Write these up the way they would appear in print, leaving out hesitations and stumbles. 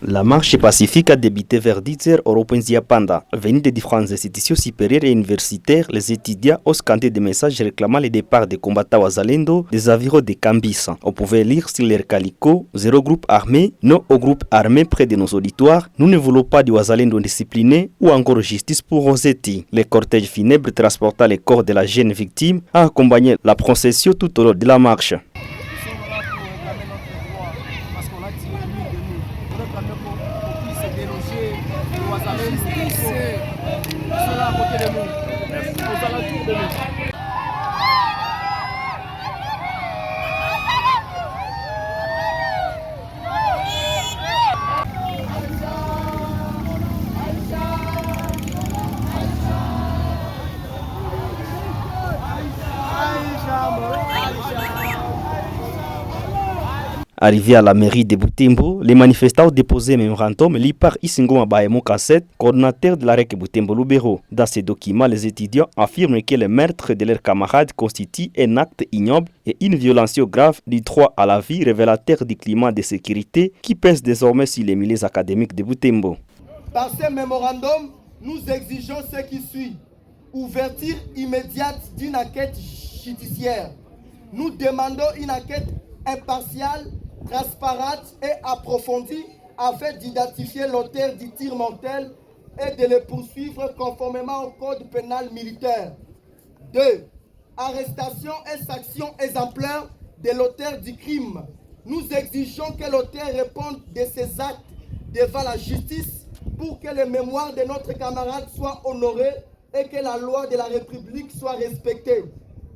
La marche pacifique a débuté vers 10h au Ropensia Panda. Venus de différentes institutions supérieures et universitaires, les étudiants ont scandé des messages réclamant le départ des combattants Wazalendo des environs de Kambisa. On pouvait lire sur leur calico: zéro groupe armé, non au groupe armé près de nos auditoires. Nous ne voulons pas de Wazalendo disciplinés ou encore justice pour Rosetti. Le cortège funèbre transportant les corps de la jeune victime a accompagné la procession tout au long de la marche. Arrivés à la mairie de Butembo, les manifestants ont déposé un mémorandum lu par Isingo Mabaemo Kasset, coordinateur de la REC Butembo Lubero. Dans ce document, les étudiants affirment que le meurtre de leurs camarades constitue un acte ignoble et une violation grave du droit à la vie, révélateur du climat de sécurité qui pèse désormais sur les milieux académiques de Butembo. Par ce mémorandum, nous exigeons ce qui suit: ouverture immédiate d'une enquête judiciaire. Nous demandons une enquête impartiale, transparente et approfondie afin d'identifier l'auteur du tir mortel et de le poursuivre conformément au code pénal militaire. 2. Arrestation et sanction exemplaire de l'auteur du crime. Nous exigeons que l'auteur réponde de ses actes devant la justice pour que le mémoire de notre camarade soit honoré et que la loi de la République soit respectée.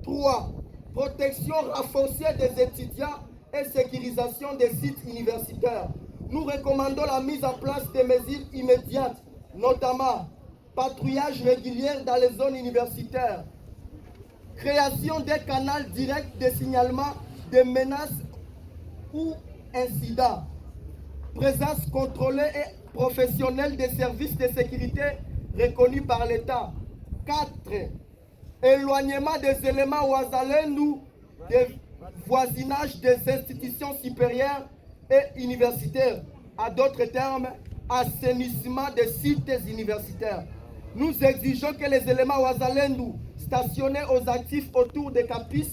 3. Protection renforcée des étudiants et sécurisation des sites universitaires. Nous recommandons la mise en place de mesures immédiates, notamment patrouillage régulier dans les zones universitaires, création d'un canal direct de signalement de menaces ou incidents, présence contrôlée et professionnelle des services de sécurité reconnus par l'État. 4. Éloignement des éléments Wazalendo des voisinage des institutions supérieures et universitaires. À d'autres termes, assainissement des sites universitaires. Nous exigeons que les éléments Wazalendo stationnés aux actifs autour des campus,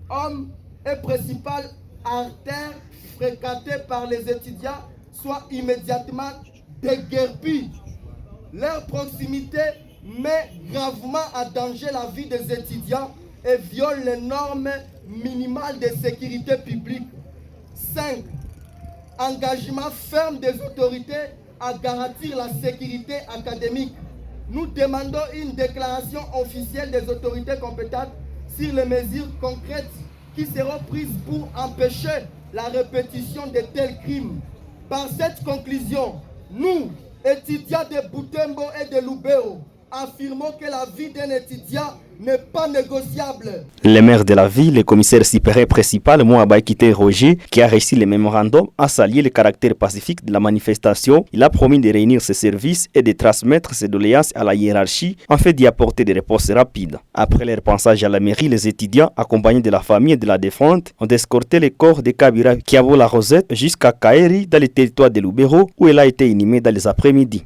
hommes et principales artères fréquentées par les étudiants soient immédiatement déguerpis. Leur proximité met gravement en danger la vie des étudiants et viole les normes minimales de sécurité publique. 5. Engagement ferme des autorités à garantir la sécurité académique. Nous demandons une déclaration officielle des autorités compétentes sur les mesures concrètes qui seront prises pour empêcher la répétition de tels crimes. Par cette conclusion, nous, étudiants de Butembo et de Lubero, affirmons que la vie d'un étudiant n'est pas négociable. Le maire de la ville, le commissaire supérieur principal, Mouabaïkité Roger, qui a reçu le mémorandum, a salué le caractère pacifique de la manifestation. Il a promis de réunir ses services et de transmettre ses doléances à la hiérarchie afin d'y apporter des réponses rapides. Après leur passage à la mairie, les étudiants, accompagnés de la famille et de la défunte, ont escorté le corps de Kabira Kiabo-La Rosette jusqu'à Kaeri, dans le territoire de Lubero, où elle a été inhumée dans les après-midi.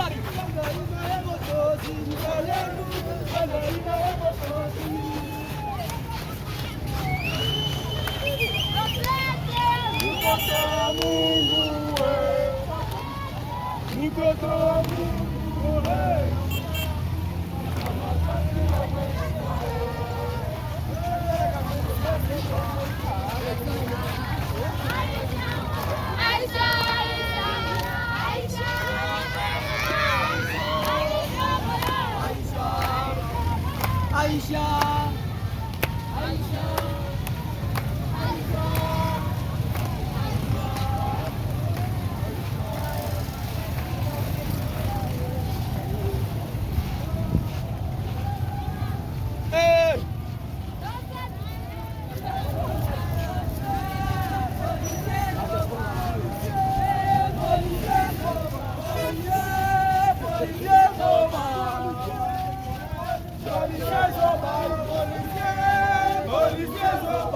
Start. Policiers,